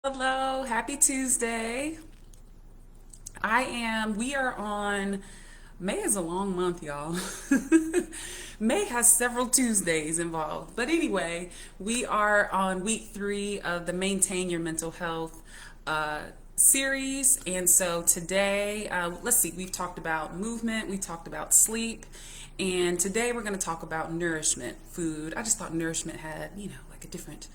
Hello, happy Tuesday. We are on, May is a long month, y'all. May has several Tuesdays involved. But anyway, we are on week 3 of the Maintain Your Mental Health uh, series. And so today, let's see, we've talked about movement, we talked about sleep, and today we're going to talk about nourishment, food. I just thought nourishment had, like a different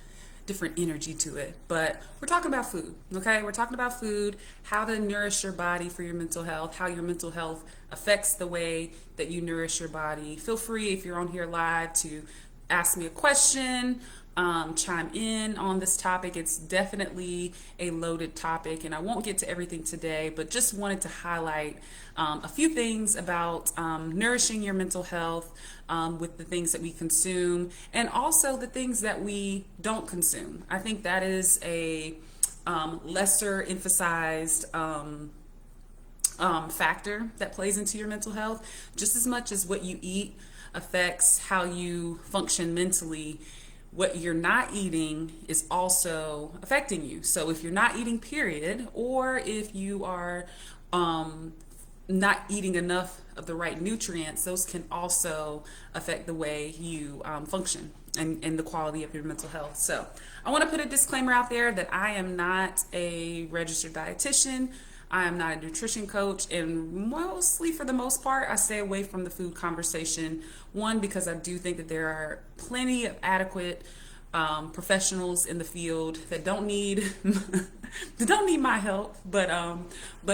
energy to it. But we're talking about food, okay? We're talking about food, how to nourish your body for your mental health, how your mental health affects the way that you nourish your body. Feel free, if you're on here live, to ask me a question, chime in on this topic. It's definitely a loaded topic, and I won't get to everything today, but just wanted to highlight a few things about nourishing your mental health with the things that we consume and also the things that we don't consume. I think that is a lesser emphasized factor that plays into your mental health, just as much as what you eat affects how you function mentally. What you're not eating is also affecting you. So if you're not eating, period, or if you are not eating enough of the right nutrients, those can also affect the way you function and the quality of your mental health. So I want to put a disclaimer out there that I am not a registered dietitian. I am not a nutrition coach, and mostly, for the most part, I stay away from the food conversation. One, because I do think that there are plenty of adequate professionals in the field that don't need that don't need my help, but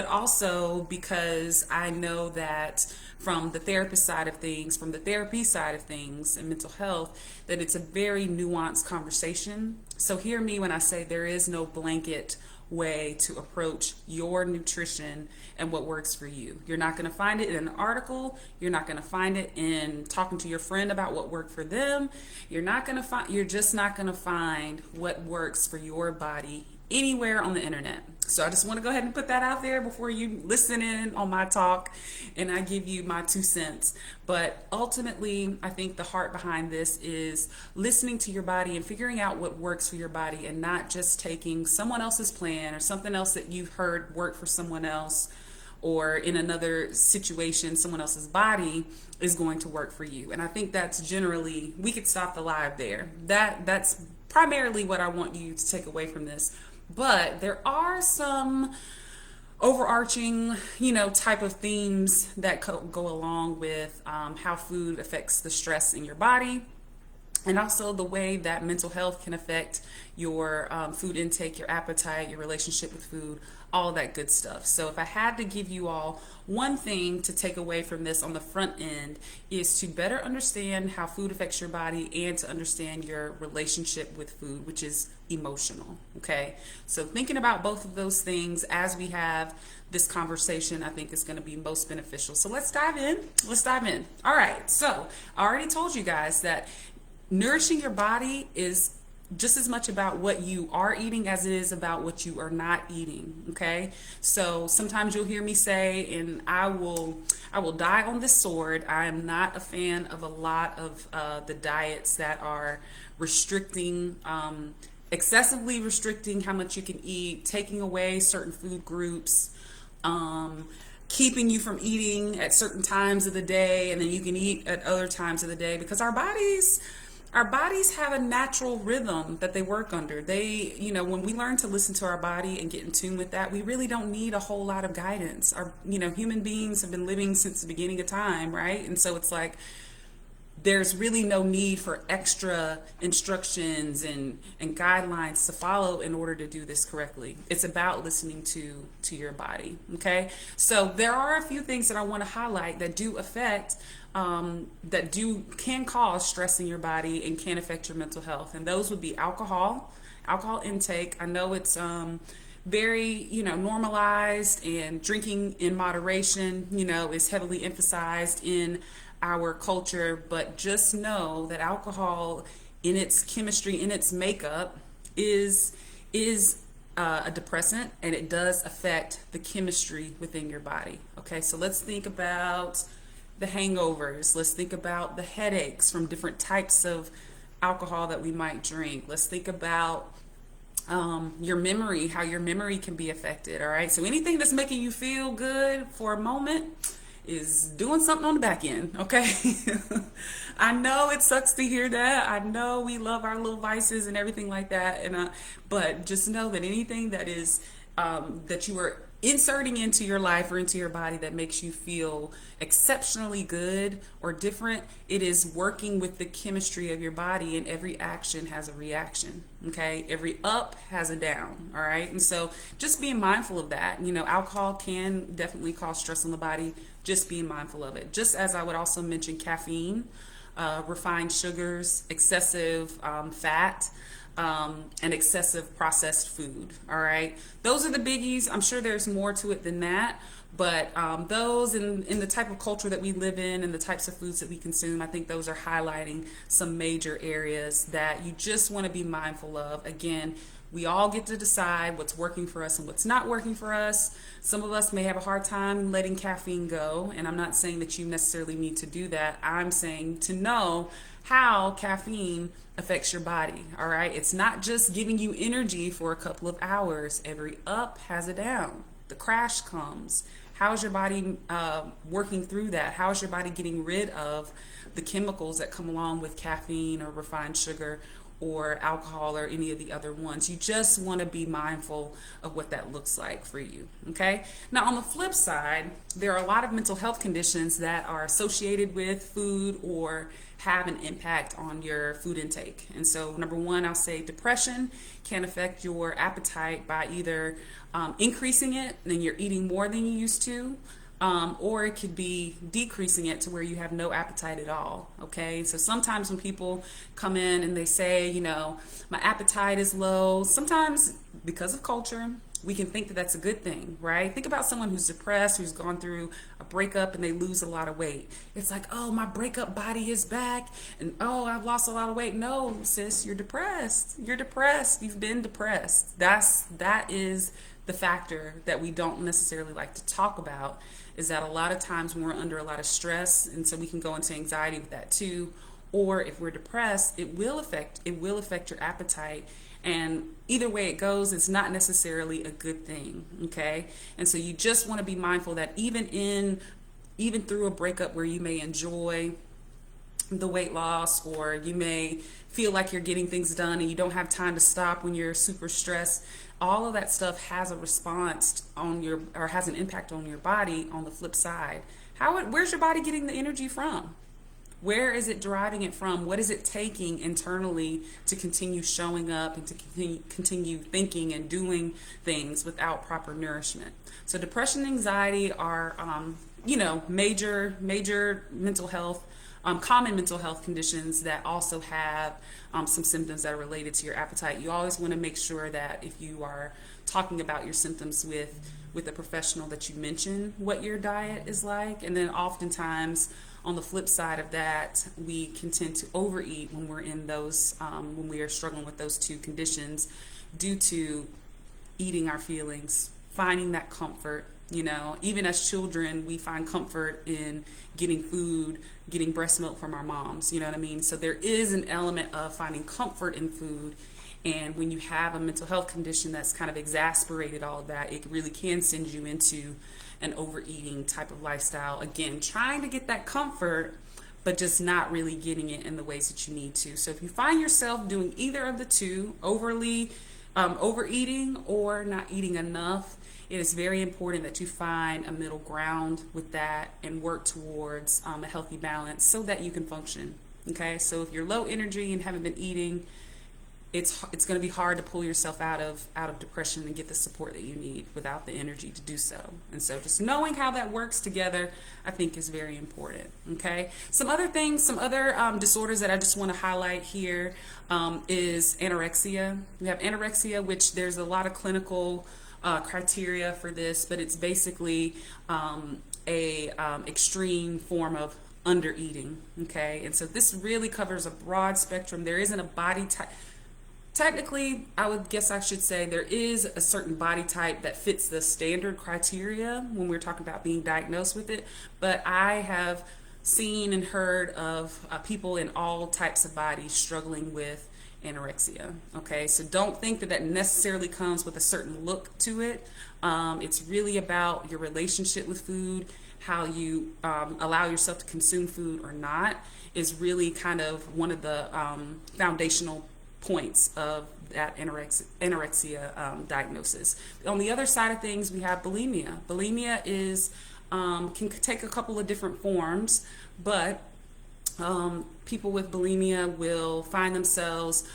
also because I know that from the therapist side of things, from the therapy side of things, and mental health, that it's a very nuanced conversation. So hear me when I say there is no blanket way to approach your nutrition and what works for you. You're not going to find it in an article. You're not going to find it in talking to your friend about what worked for them. You're just not going to find what works for your body anywhere on the internet. So I just want to go ahead and put that out there before you listen in on my talk and I give you my 2 cents. But ultimately, I think the heart behind this is listening to your body and figuring out what works for your body, and not just taking someone else's plan or something else that you've heard work for someone else, or in another situation someone else's body is going to work for you. And I think that's generally, we could stop the live there. That's primarily what I want you to take away from this. But there are some overarching, type of themes that go along with how food affects the stress in your body, and also the way that mental health can affect your food intake, your appetite, your relationship with food, all that good stuff. So if I had to give you all one thing to take away from this on the front end, is to better understand how food affects your body and to understand your relationship with food, which is emotional. Okay, so thinking about both of those things as we have this conversation, I think is going to be most beneficial. So let's dive in. All right, so I already told you guys that nourishing your body is just as much about what you are eating as it is about what you are not eating. Okay, so sometimes you'll hear me say, and I will die on this sword, I am not a fan of a lot of the diets that are restricting, excessively restricting how much you can eat, taking away certain food groups, keeping you from eating at certain times of the day and then you can eat at other times of the day, because our bodies have a natural rhythm that they work under. When we learn to listen to our body and get in tune with that, we really don't need a whole lot of guidance. Human beings have been living since the beginning of time, right? And so it's like, there's really no need for extra instructions and guidelines to follow in order to do this correctly. It's about listening to your body. Okay, so there are a few things that I want to highlight that do affect can cause stress in your body and can affect your mental health, and those would be alcohol intake. I know it's very normalized, and drinking in moderation is heavily emphasized in our culture, but just know that alcohol, in its chemistry, in its makeup, is a depressant, and it does affect the chemistry within your body. Okay, so let's think about the hangovers. Let's think about the headaches from different types of alcohol that we might drink. Let's think about your memory, how your memory can be affected. All right. So anything that's making you feel good for a moment is doing something on the back end. Okay. I know it sucks to hear that. I know we love our little vices and everything like that. But just know that anything that is, that you are inserting into your life or into your body that makes you feel exceptionally good or different, it is working with the chemistry of your body, and every action has a reaction. Okay, every up has a down. All right, and so just being mindful of that. You know, alcohol can definitely cause stress on the body. Just being mindful of it. Just as I would also mention caffeine, refined sugars, excessive fat, and excessive processed food. All right, those are the biggies. I'm sure there's more to it than that, but those in the type of culture that we live in and the types of foods that we consume, I think those are highlighting some major areas that you just want to be mindful of. Again, we all get to decide what's working for us and what's not working for us. Some of us may have a hard time letting caffeine go, and I'm not saying that you necessarily need to do that. I'm saying to know how caffeine affects your body. All right, it's not just giving you energy for a couple of hours. Every up has a down. The crash comes. How is your body working through that? How is your body getting rid of the chemicals that come along with caffeine or refined sugar or alcohol or any of the other ones? You just want to be mindful of what that looks like for you. Okay. Now, on the flip side, there are a lot of mental health conditions that are associated with food or have an impact on your food intake. And so, number one, I'll say depression can affect your appetite by either increasing it and you're eating more than you used to, or it could be decreasing it to where you have no appetite at all. Okay, so sometimes when people come in and they say, you know, my appetite is low, sometimes because of culture, we can think that that's a good thing, right? Think about someone who's depressed, who's gone through a breakup and they lose a lot of weight. It's like, oh, my breakup body is back, and oh, I've lost a lot of weight. No, sis, you're depressed. You're depressed. You've been depressed. That is the factor that we don't necessarily like to talk about, is that a lot of times when we're under a lot of stress, and so we can go into anxiety with that too, or if we're depressed, it will affect your appetite. And either way it goes, it's not necessarily a good thing. Okay, and so you just want to be mindful that even through a breakup where you may enjoy the weight loss, or you may feel like you're getting things done and you don't have time to stop when you're super stressed, all of that stuff has a response on your, or has an impact on your body. On the flip side, where's your body getting the energy from? Where is it deriving it from? What is it taking internally to continue showing up and to continue thinking and doing things without proper nourishment? So depression and anxiety are, major mental health, common mental health conditions that also have some symptoms that are related to your appetite. You always want to make sure that if you are talking about your symptoms with a professional, that you mention what your diet is like. And then oftentimes, on the flip side of that, we can tend to overeat when we're in those, when we are struggling with those two conditions, due to eating our feelings, finding that comfort. You know, even as children, we find comfort in getting food, getting breast milk from our moms. You know what I mean? So there is an element of finding comfort in food. And when you have a mental health condition that's kind of exasperated all of that, it really can send you into an overeating type of lifestyle. Again, trying to get that comfort, but just not really getting it in the ways that you need to. So if you find yourself doing either of the two, overly overeating or not eating enough, it is very important that you find a middle ground with that and work towards a healthy balance so that you can function. Okay, so if you're low energy and haven't been eating, it's going to be hard to pull yourself out of depression and get the support that you need without the energy to do so. And so just knowing how that works together, I think, is very important. Okay, some other things, some other disorders that I just want to highlight here is anorexia. We have anorexia, which there's a lot of clinical criteria for this, but it's basically a extreme form of under eating. Okay, and so this really covers a broad spectrum. There isn't a body type. Technically, I should say there is a certain body type that fits the standard criteria when we're talking about being diagnosed with it, but I have seen and heard of people in all types of bodies struggling with anorexia. Okay, so don't think that that necessarily comes with a certain look to it. It's really about your relationship with food, how you allow yourself to consume food or not, is really kind of one of the foundational points of that anorexia diagnosis. On the other side of things, we have bulimia. Bulimia is can take a couple of different forms, but people with bulimia will find themselves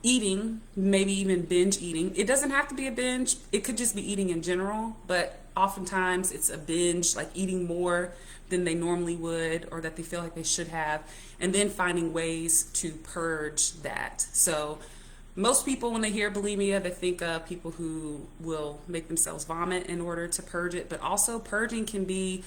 eating, maybe even binge eating. It doesn't have to be a binge, it could just be eating in general, but oftentimes it's a binge, like eating more than they normally would or that they feel like they should have, and then finding ways to purge that. So most people, when they hear bulimia, they think of people who will make themselves vomit in order to purge it, but also purging can be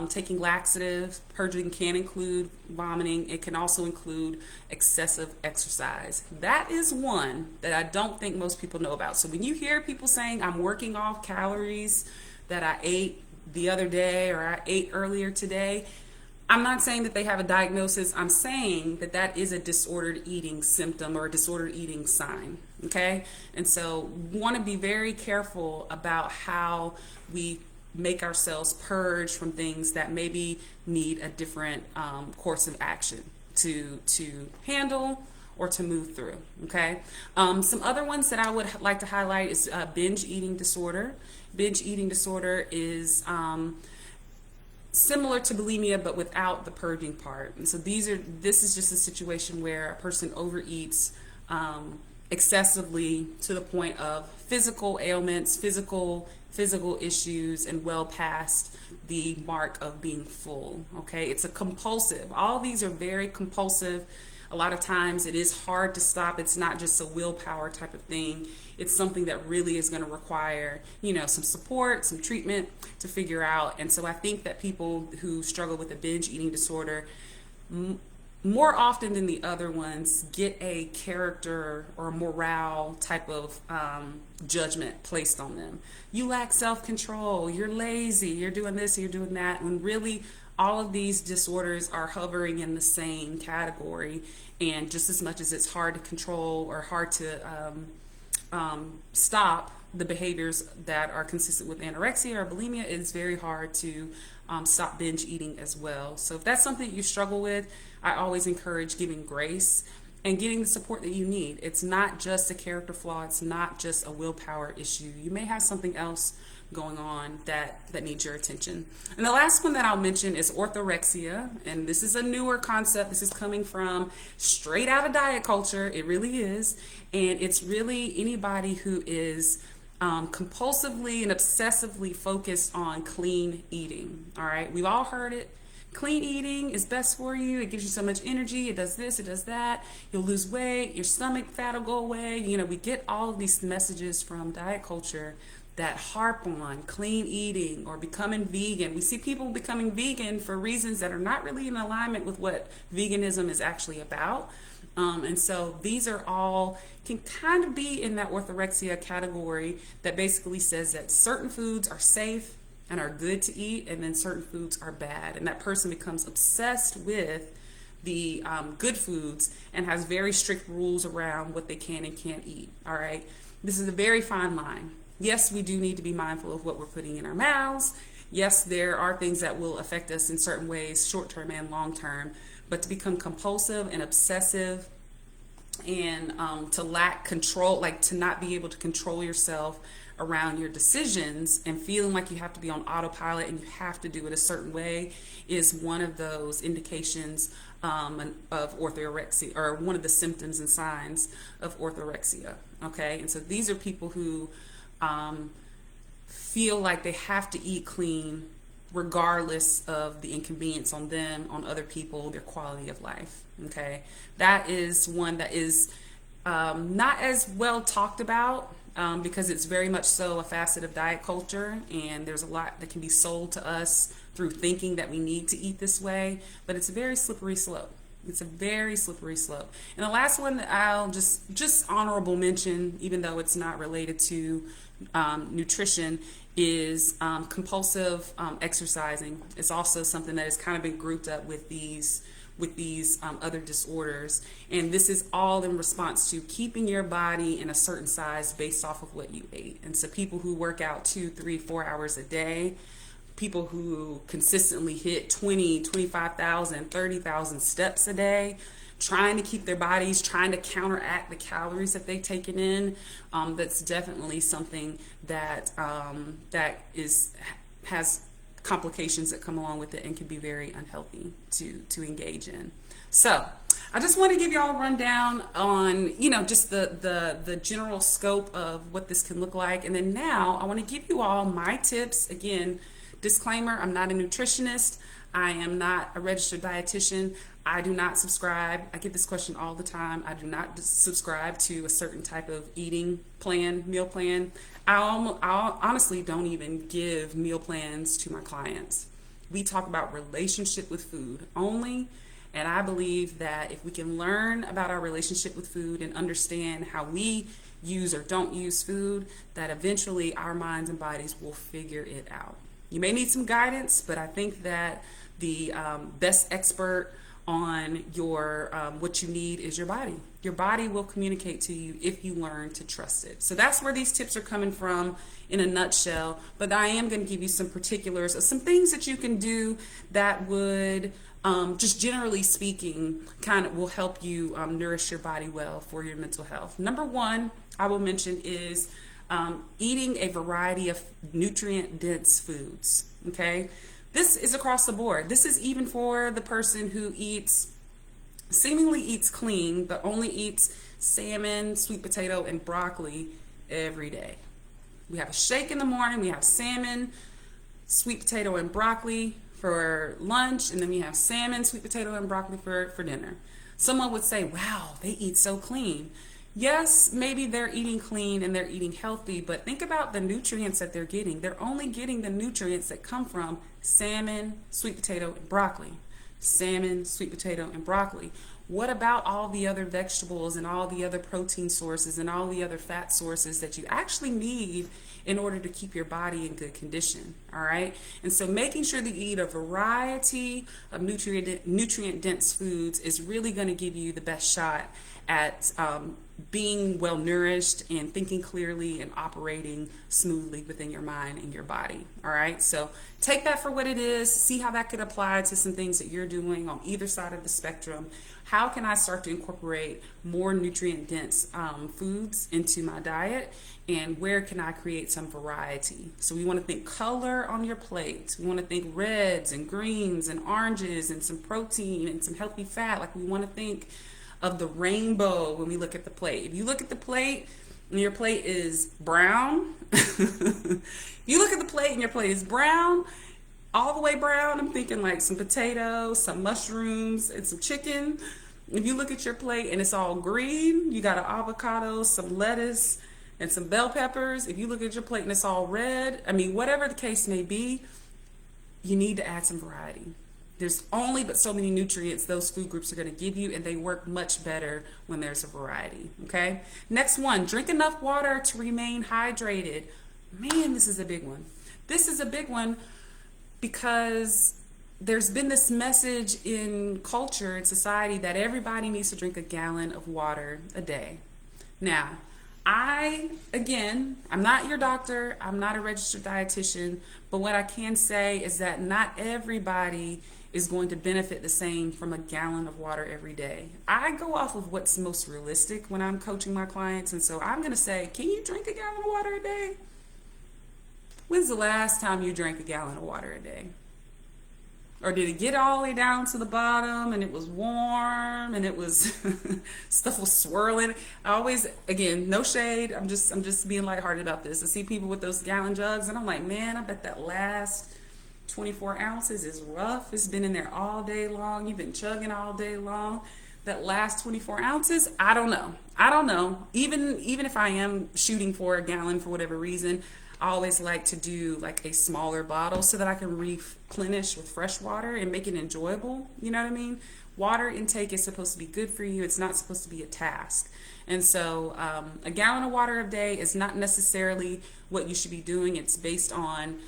taking laxatives. Purging can include vomiting. It can also include excessive exercise. That is one that I don't think most people know about. So when you hear people saying, I'm working off calories that I ate the other day or I ate earlier today, I'm not saying that they have a diagnosis. I'm saying that that is a disordered eating symptom or a disordered eating sign. Okay? And so we want to be very careful about how we make ourselves purge from things that maybe need a different course of action to handle or to move through. Okay? Some other ones that I would like to highlight is binge eating disorder. Binge eating disorder is similar to bulimia, but without the purging part. And so this is just a situation where a person overeats excessively to the point of physical ailments, physical issues, and well past the mark of being full. Okay, it's a compulsive. All these are very compulsive. A lot of times it is hard to stop. It's not just a willpower type of thing. It's something that really is going to require, some support, some treatment to figure out. And so I think that people who struggle with a binge eating disorder, more often than the other ones, get a character or morale type of judgment placed on them. You lack self-control, you're lazy, you're doing this, you're doing that, when really all of these disorders are hovering in the same category. And just as much as it's hard to control or hard to stop the behaviors that are consistent with anorexia or bulimia, it's very hard to stop binge eating as well. So if that's something you struggle with, I always encourage giving grace and getting the support that you need. It's not just a character flaw. It's not just a willpower issue. You may have something else going on that needs your attention. And the last one that I'll mention is orthorexia. And this is a newer concept. This is coming from straight out of diet culture. It really is. And it's really anybody who is compulsively and obsessively focused on clean eating. All right. We've all heard it. Clean eating is best for you. It gives you so much energy. It does this, it does that. You'll lose weight. Your stomach fat will go away. We get all of these messages from diet culture that harp on clean eating or becoming vegan. We see people becoming vegan for reasons that are not really in alignment with what veganism is actually about. And so these are all can kind of be in that orthorexia category that basically says that certain foods are safe and are good to eat, and then certain foods are bad. And that person becomes obsessed with the good foods and has very strict rules around what they can and can't eat. All right. This is a very fine line. Yes, we do need to be mindful of what we're putting in our mouths. Yes, there are things that will affect us in certain ways, short-term and long-term, but to become compulsive and obsessive and to lack control, like to not be able to control yourself around your decisions and feeling like you have to be on autopilot and you have to do it a certain way, is one of those indications of orthorexia, or one of the symptoms and signs of orthorexia. Okay, and so these are people who feel like they have to eat clean regardless of the inconvenience on them, on other people, their quality of life. Okay, that is one that is not as well talked about because it's very much so a facet of diet culture, and there's a lot that can be sold to us through thinking that we need to eat this way, but it's a very slippery slope. It's a very slippery slope. And the last one that I'll just honorable mention, even though it's not related to nutrition, is compulsive exercising. It's also something that has kind of been grouped up with these with these other disorders. And this is all in response to keeping your body in a certain size based off of what you ate. And so people who work out 2, 3, 4 hours a day, people who consistently hit 20, 25,000, 30,000 steps a day, trying to keep their bodies, trying to counteract the calories that they've taken in, that's definitely something that has complications that come along with it and can be very unhealthy to engage in. So I just want to give you all a rundown on, just the general scope of what this can look like. And then now I want to give you all my tips. Again, disclaimer, I'm not a nutritionist. I am not a registered dietitian. I do not subscribe. I get this question all the time. I do not subscribe to a certain type of eating plan, meal plan. I honestly don't even give meal plans to my clients. We talk about relationship with food only. And I believe that if we can learn about our relationship with food and understand how we use or don't use food, that eventually our minds and bodies will figure it out. You may need some guidance, but I think that the best expert on your what you need is your body. Your body will communicate to you if you learn to trust it. So that's where these tips are coming from in a nutshell. But I am going to give you some particulars of some things that you can do that would, just generally speaking, kind of will help you nourish your body well for your mental health. Number one, I will mention is eating a variety of nutrient-dense foods. Okay, this is across the board. This is even for the person who seemingly eats clean, but only eats salmon, sweet potato, and broccoli every day. We have a shake in the morning. We have salmon, sweet potato, and broccoli for lunch, and then we have salmon, sweet potato, and broccoli for dinner. Someone would say, wow, they eat so clean. Yes, maybe they're eating clean and they're eating healthy, but think about the nutrients that they're getting. They're only getting the nutrients that come from salmon, sweet potato, and broccoli. Salmon, sweet potato, and broccoli. What about all the other vegetables and all the other protein sources and all the other fat sources that you actually need in order to keep your body in good condition? All right. And so making sure that you eat a variety of nutrient dense foods is really going to give you the best shot at being well nourished and thinking clearly and operating smoothly within your mind and your body. All right. So take that for what it is. See how that could apply to some things that you're doing on either side of the spectrum. How can I start to incorporate more nutrient dense foods into my diet? And where can I create some variety? So we want to think color on your plate. We want to think reds and greens and oranges and some protein and some healthy fat. Like we want to think of the rainbow when we look at the plate. If you look at the plate and your plate is brown, if you look at the plate and your plate is brown, all the way brown, I'm thinking like some potatoes, some mushrooms, and some chicken. If you look at your plate and it's all green, you got an avocado, some lettuce, and some bell peppers. If you look at your plate and it's all red, whatever the case may be, you need to add some variety. There's only but so many nutrients those food groups are going to give you, and they work much better when there's a variety. Okay. Next one, drink enough water to remain hydrated. Man, this is a big one. This is a big one because there's been this message in culture and society that everybody needs to drink a gallon of water a day. Now, I'm not your doctor. I'm not a registered dietitian, but what I can say is that not everybody is going to benefit the same from a gallon of water every day. I go off of what's most realistic when I'm coaching my clients, and so I'm going to say, can you drink a gallon of water a day? When's the last time you drank a gallon of water a day? Or did it get all the way down to the bottom and it was warm and it was stuff was swirling? I always, again, no shade. I'm just being lighthearted about this. I see people with those gallon jugs and I'm like, man, I bet that last 24 ounces is rough. It's been in there all day long. You've been chugging all day long. That last 24 ounces, I don't know. Even if I am shooting for a gallon for whatever reason, I always like to do like a smaller bottle so that I can replenish with fresh water and make it enjoyable. You know what I mean? Water intake is supposed to be good for you. It's not supposed to be a task. And so a gallon of water a day is not necessarily what you should be doing. It's based on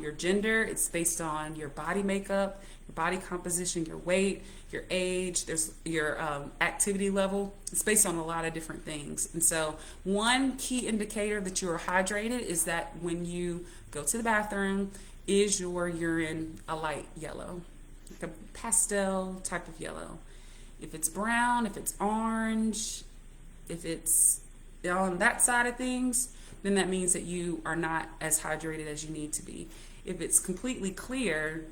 your gender. It's based on your body makeup. your body composition, your weight, your age, there's your activity level. It's based on a lot of different things. And so one key indicator that you are hydrated is that when you go to the bathroom, is your urine a light yellow, like a pastel type of yellow? If it's brown, if it's orange, if it's on that side of things, then that means that you are not as hydrated as you need to be. If it's completely clear,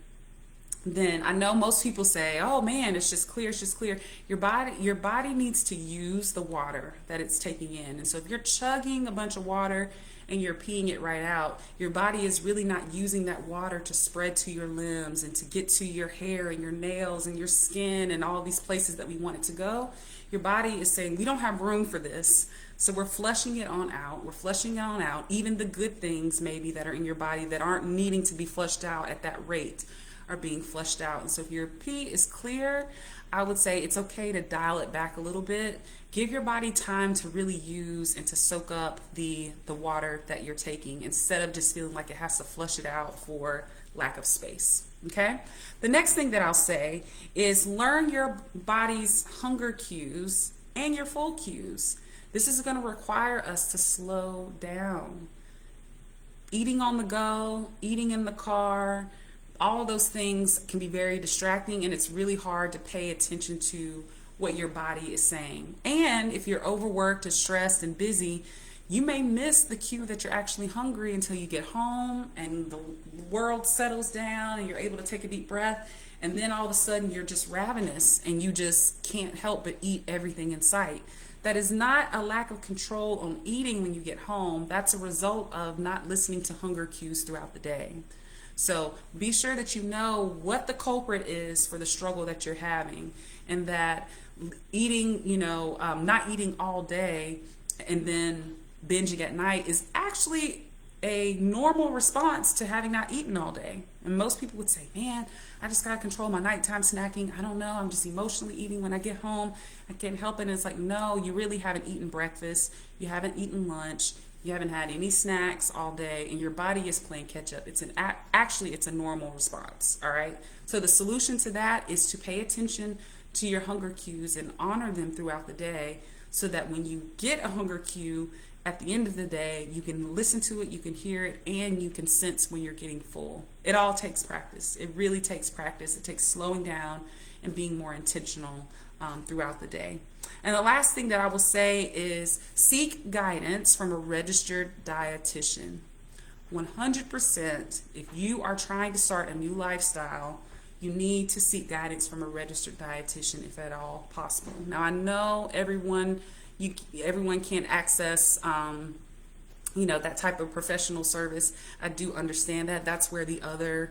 then I know most people say, oh man, it's just clear, it's just clear. Your body needs to use the water that it's taking in. And so if you're chugging a bunch of water and you're peeing it right out, your body is really not using that water to spread to your limbs and to get to your hair and your nails and your skin and all these places that we want it to go. Your body is saying, we don't have room for this. So we're flushing it on out. We're flushing it on out. Even the good things maybe that are in your body that aren't needing to be flushed out at that rate are being flushed out. And so if your pee is clear, I would say it's okay to dial it back a little bit. Give your body time to really use and to soak up the water that you're taking instead of just feeling like it has to flush it out for lack of space. Okay? The next thing that I'll say is learn your body's hunger cues and your full cues. This is going to require us to slow down. Eating on the go, eating in the car, all those things can be very distracting, and it's really hard to pay attention to what your body is saying. And if you're overworked and stressed and busy, you may miss the cue that you're actually hungry until you get home and the world settles down and you're able to take a deep breath, and then all of a sudden you're just ravenous and you just can't help but eat everything in sight. That is not a lack of control on eating when you get home. That's a result of not listening to hunger cues throughout the day. So be sure that you know what the culprit is for the struggle that you're having, and that eating, not eating all day and then binging at night is actually a normal response to having not eaten all day. And most people would say, man, I just got to control my nighttime snacking. I don't know. I'm just emotionally eating when I get home. I can't help it. And it's like, no, you really haven't eaten breakfast. You haven't eaten lunch. You haven't had any snacks all day, and your body is playing catch up. Actually, it's a normal response. All right. So the solution to that is to pay attention to your hunger cues and honor them throughout the day, so that when you get a hunger cue at the end of the day, you can listen to it, you can hear it, and you can sense when you're getting full. It all takes practice. It really takes practice. It takes slowing down and being more intentional throughout the day. And the last thing that I will say is seek guidance from a registered dietitian. 100%, if you are trying to start a new lifestyle, you need to seek guidance from a registered dietitian if at all possible. Now, I know everyone can't access that type of professional service. I do understand that. That's where the other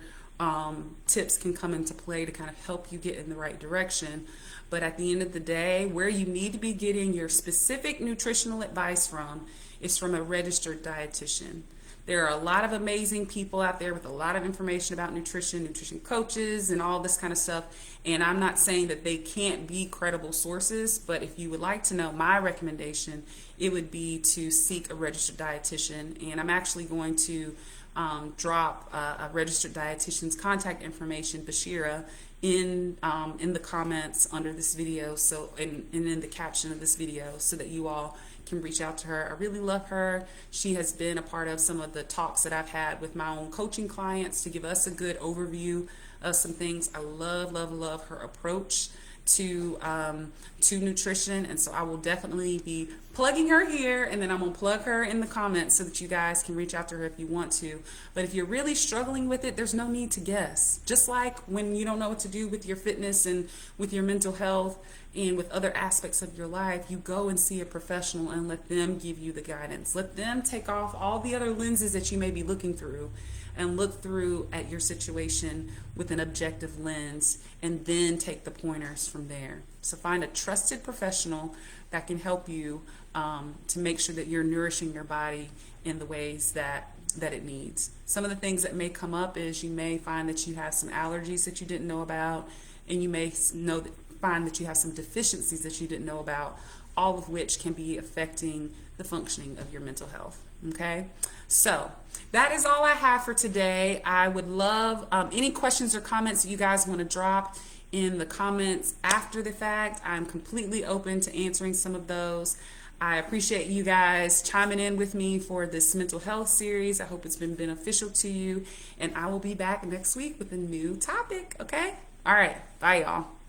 tips can come into play to kind of help you get in the right direction. But at the end of the day, where you need to be getting your specific nutritional advice from is from a registered dietitian. There are a lot of amazing people out there with a lot of information about nutrition coaches and all this kind of stuff. And I'm not saying that they can't be credible sources, but if you would like to know my recommendation, it would be to seek a registered dietitian. And I'm actually going to drop a registered dietitian's contact information, Bashira, in the comments under this video, and in the caption of this video, so that you all can reach out to her. I really love her. She has been a part of some of the talks that I've had with my own coaching clients to give us a good overview of some things. I love, love, love her approach to nutrition, and so I will definitely be plugging her here, and then I'm gonna plug her in the comments so that you guys can reach out to her if you want to. But if you're really struggling with it, there's no need to guess. Just like when you don't know what to do with your fitness and with your mental health and with other aspects of your life, you go and see a professional and let them give you the guidance. Let them take off all the other lenses that you may be looking through and look through at your situation with an objective lens, and then take the pointers from there. So find a trusted professional that can help you to make sure that you're nourishing your body in the ways that it needs. Some of the things that may come up is you may find that you have some allergies that you didn't know about, and you may find that you have some deficiencies that you didn't know about, all of which can be affecting the functioning of your mental health. Okay? So that is all I have for today. I would love any questions or comments that you guys want to drop in the comments after the fact. I'm completely open to answering some of those. I appreciate you guys chiming in with me for this mental health series. I hope it's been beneficial to you, and I will be back next week with a new topic, okay? All right, bye y'all.